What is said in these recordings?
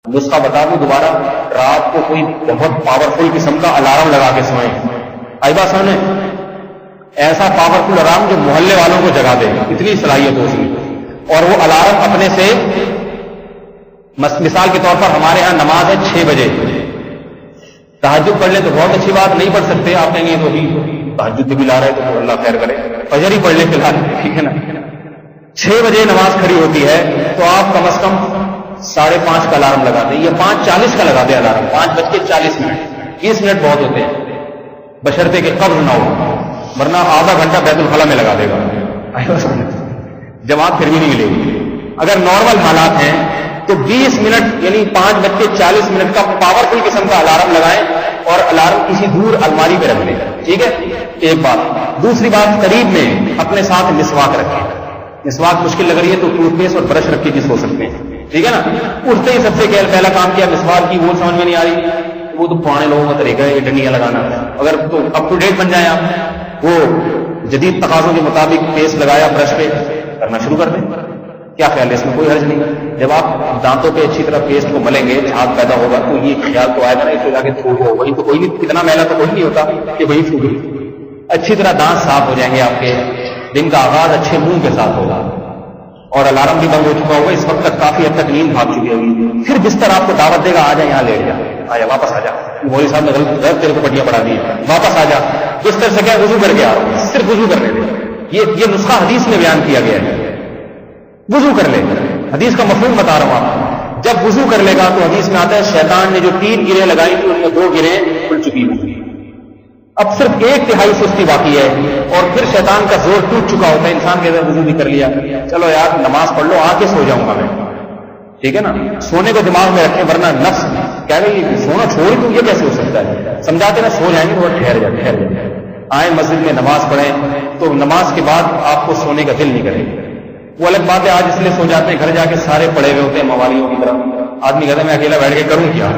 نسخہ بتا دوں دوبارہ، رات کو کوئی بہت پاورفل قسم کا الارم لگا کے سوئیں. آئیبا صاحب نے ایسا پاورفل الارم جو محلے والوں کو جگا دے، اتنی صلاحیت ہو اس میں. اور وہ الارم اپنے سے، مثال کے طور پر ہمارے ہاں نماز ہے 6 بجے، تہجد پڑھ لیں تو بہت اچھی بات، نہیں پڑھ سکتے آپ کہیں گے تو ابھی تہجد بھی لا رہے تو اللہ خیر کرے، فجر ہی پڑھ لیں فی الحال، ٹھیک ہے نا. 6 بجے نماز کھڑی ہوتی ہے تو آپ کم از کم 5:30 کا الارم لگا دیں یا 5:40 کا لگا دیں الارم. 5:40 20 منٹ بہت ہوتے ہیں، بشرطے کہ قبض نہ ہو، ورنہ آدھا گھنٹہ بیت الخلا میں لگا دے گا، جماعت پھر بھی نہیں ملے گی. اگر نارمل حالات ہیں تو 20 منٹ یعنی 5:40 کا پاورفل قسم کا الارم لگائیں اور الارم کسی دور الماری پہ رکھ لیں. ٹھیک ہے، ایک بات. دوسری بات، قریب میں اپنے ساتھ مسواک رکھیں. مسواک مشکل لگ رہی ہے تو ٹوتھ پیسٹ اور برش رکھ کے بھی سو سکتے ہیں. ٹھیک ہے نا. اٹھتے ہی سب سے پہلا کام کیا مسواک کی، وہ سمجھ میں نہیں آ رہی، وہ تو پرانے لوگوں کا طریقہ ہے یہ ڈنڈیاں لگانا. اگر تو اپ ٹو ڈیٹ بن جائیں آپ، وہ جدید تقاضوں کے مطابق پیسٹ لگایا برش پہ کرنا شروع کر دیں. کیا خیال ہے، اس میں کوئی حرج نہیں. جب آپ دانتوں پہ اچھی طرح پیسٹ کو ملیں گے، چھاپ پیدا ہوگا تو یہ خیال تو آئے گا نا اس جا کے تھوک ہو، وہی تو کوئی نہیں، اتنا میلا تو کوئی نہیں ہوتا کہ وہی تھوک. اچھی طرح دانت صاف ہو جائیں گے آپ کے. دن کا آغاز اچھے منہ کے ساتھ ہوگا اور الارم بھی بند ہو چکا ہوگا. اس وقت تک کافی حد تک نیند بھاگ چکی ہوگی. پھر بستر آپ کو دعوت دے گا، آ جا یہاں لیٹ جا، آیا واپس آ جا، مولوی صاحب نے غلط تیرے کو پٹیاں پڑھا دی، واپس آ جا. بستر سے کیا وضو کر کے آ رہا ہوں، صرف وضو کرنے دے. یہ نسخہ حدیث میں بیان کیا گیا ہے. وضو کر لے، حدیث کا مفہوم بتا رہا ہوں آپ کو. جب وضو کر لے گا تو حدیث میں آتا ہے شیطان نے جو 3 گریں لگائی تھی ان میں 2 گریں کھل چکی ہوئی، اب صرف 1/3 سستی باقی ہے اور پھر شیطان کا زور ٹوٹ چکا ہوتا ہے. انسان کے اندر وضو بھی کر لیا، چلو یار نماز پڑھ لو، آ کے سو جاؤں گا میں. ٹھیک ہے نا. سونے کو دماغ میں رکھیں ورنہ نفس کہہ رہی سونا چھوڑ تو یہ کیسے ہو سکتا ہے. سمجھاتے نا سو جائیں گے تھوڑا ٹھہر جائے. آئیں مسجد میں نماز پڑھیں تو نماز کے بعد آپ کو سونے کا دل نہیں کرے. وہ الگ بات ہے آج اس لیے سو جاتے ہیں، گھر جا کے سارے پڑے ہوئے ہوتے ہیں موالیوں کی طرح. آدمی کہتا ہے میں اکیلا بیٹھ کے کروں کیا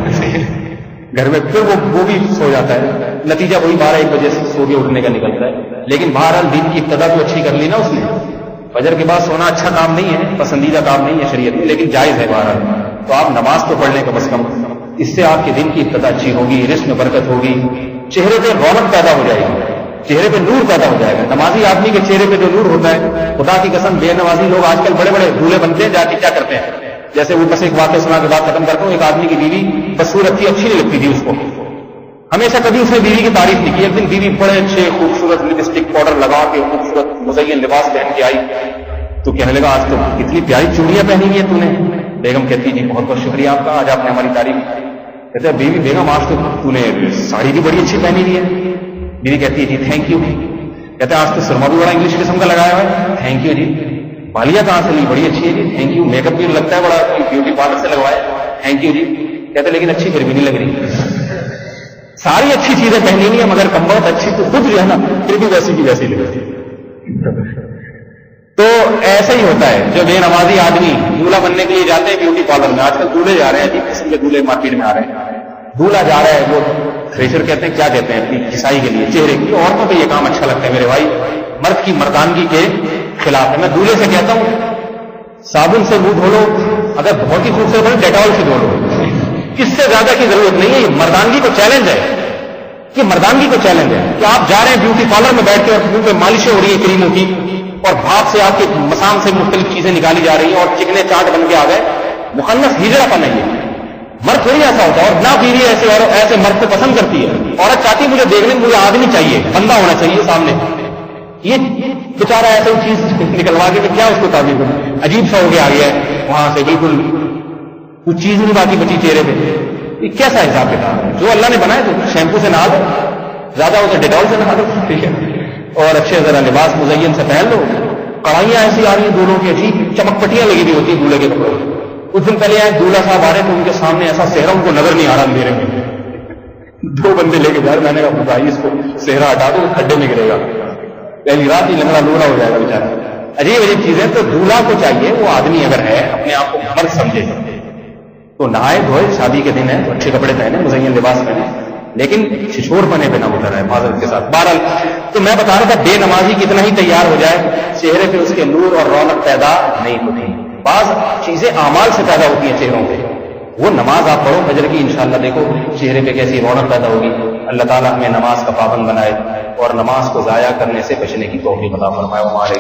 گھر میں، پھر وہ بھی سو جاتا ہے. نتیجہ وہی 12-1 بجے سے سو کے اٹھنے کا نکلتا ہے. لیکن بہرحال دن کی ابتدا تو اچھی کر لی نا اس نے. فجر کے بعد سونا اچھا کام نہیں ہے، پسندیدہ کام نہیں ہے شریعت میں، لیکن جائز ہے بہرحال. تو آپ نماز تو پڑھ لیں کم از کم، اس سے آپ کے دن کی ابتدا اچھی ہوگی، رزق میں برکت ہوگی، چہرے پہ رونق پیدا ہو جائے گی، چہرے پہ نور پیدا ہو جائے گا. نمازی آدمی کے چہرے پہ جو نور ہوتا ہے، خدا کی قسم بے نمازی لوگ آج کل بڑے بڑے دولے بنتے ہیں، جا کے کیا کرتے ہیں. جیسے وہ بس ایک واقعہ سنا کے بات ختم کرتا ہوں. ایک آدمی کی بیوی بدصورت تھی، اچھی نہیں لگتی تھی اس کو، ہمیشہ کبھی اس نے بیوی کی تعریف نہیں کی. ایک دن بیوی بڑے اچھے خوبصورت لپسٹک پاؤڈر لگا کے خوبصورت مزین لباس پہن کے آئی تو کہنے لگا آج تو اتنی پیاری چوڑیاں پہنی ہوئی ہیں تو نے. بیگم کہتی جی بہت بہت شکریہ آپ کا، آج آپ نے ہماری تعریف. کہتے ہیں بیوی بیگم آج تو نے ساڑی بھی بڑی اچھی پہنی ہوئی ہے. بیوی کہتی ہے جی تھینک یو. کہتے ہیں آج تو سرما بھی بڑا انگلش قسم کا لگایا ہوا ہے. تھینک یو جی. بالیاں کہاں سے لی؟ بڑی اچھی ہے جی. Thank you. میک اپ بھی لگتا ہے بڑا بیوٹی پارلر سے لگوایا. تھینک یو جی. کہتے لیکن اچھی پھر بھی نہیں لگ رہی. ساری اچھی چیزیں پہنی ہوئی ہیں مگر کم بہت اچھی تو خود جو ہے نا پھر بھی ویسی کی ویسی لگتی ہے. تو ایسا ہی ہوتا ہے. جو بے نمازی آدمی دولہا بننے کے لیے جاتے ہیں بیوٹی پارلر میں، آج کل دولہے جا رہے ہیں عجیب قسم کے دولہے مارکیٹ میں آ رہے ہیں. دولہا جا رہا ہے وہ تھریشر کہتے ہیں، کیا کہتے ہیں اپنی کسائی کے لیے چہرے کی. عورتوں کو یہ کام اچھا لگتا ہے میرے بھائی، مرد کی مردانگی کے خلاف ہے. میں دولہے سے کہتا ہوں صابن سے منہ دھو لو، اگر بہت ہی خوبصورت ہے ڈیٹول سے دھو لو، اس سے زیادہ کی ضرورت نہیں ہے. یہ مردانگی کو چیلنج ہے، یہ مردانگی کو چیلنج ہے کہ آپ جا رہے ہیں بیوٹی پارلر میں بیٹھ کے اور منہ پہ مالشیں ہو رہی ہیں کریموں کی اور بھاپ سے آپ کے مسام سے مختلف چیزیں نکالی جا رہی ہیں اور چکنے چاٹ بن کے آ گئے. مخنث ہجڑا پن ہے یہ. مرد تھوڑی ایسا ہوتا ہے اور نہ بیوی ایسے اور ایسے مرد کو پسند کرتی ہے. عورت چاہتی ہے مجھے دیکھنے میں مجھے آدمی چاہیے، بندہ ہونا چاہیے سامنے. یہ بیچارہ ایسے چیز نکلوا کے کیا اس کو تعبیر کروں، عجیب سا ہو کے آ گیا ہے وہاں سے، بالکل کچھ چیز نہیں باقی بچی چہرے پہ. یہ کیسا حساب کتاب ہے؟ جو اللہ نے بنایا تو شیمپو سے نہا دو، زیادہ ہو تو ڈیٹول سے نہا دو، ٹھیک ہے، اور اچھے ذرا لباس مزین سے پہن لو. کڑھائیاں ایسی آ رہی ہیں دونوں کی، عجیب چمک پٹیاں لگی ہوئی ہوتی ہیں دولہے کے کپڑوں. کچھ دن پہلے آئے دولہا صاحب آ رہے تو ان کے سامنے ایسا صحرا ان کو نظر نہیں آ رہا اندھیرے میں. 2 بندے لے کے جا رہے، میں نے کہا بھائی اس کو صحرا ہٹا دو، کھڈے میں گرے گا، پہلی رات ہی لنگڑا لوڑا ہو جائے گا بیچارہ. عجیب عجیب چیزیں. تو دولہا کو چاہیے وہ آدمی اگر ہے اپنے آپ کو مرد سمجھے تو نہائے دھوئے، شادی کے دن ہے تو اچھے کپڑے پہنے، مزین لباس پہنے، لیکن چھچھور پنے پہ نہ ہوتا رہے معذرت کے ساتھ. بہرحال تو میں بتا رہا تھا بے نمازی کتنا ہی تیار ہو جائے چہرے پہ اس کے نور اور رونق پیدا نہیں ہوتی. بعض چیزیں اعمال سے پیدا ہوتی ہیں چہروں پہ. وہ نماز آپ پڑھو فجر کی، انشاءاللہ دیکھو چہرے پہ کیسی رونق پیدا ہوگی. اللہ تعالیٰ ہمیں نماز کا پابند بنائے اور نماز کو ضائع کرنے سے بچنے کی توفیق عطا فرمائے. ہمارے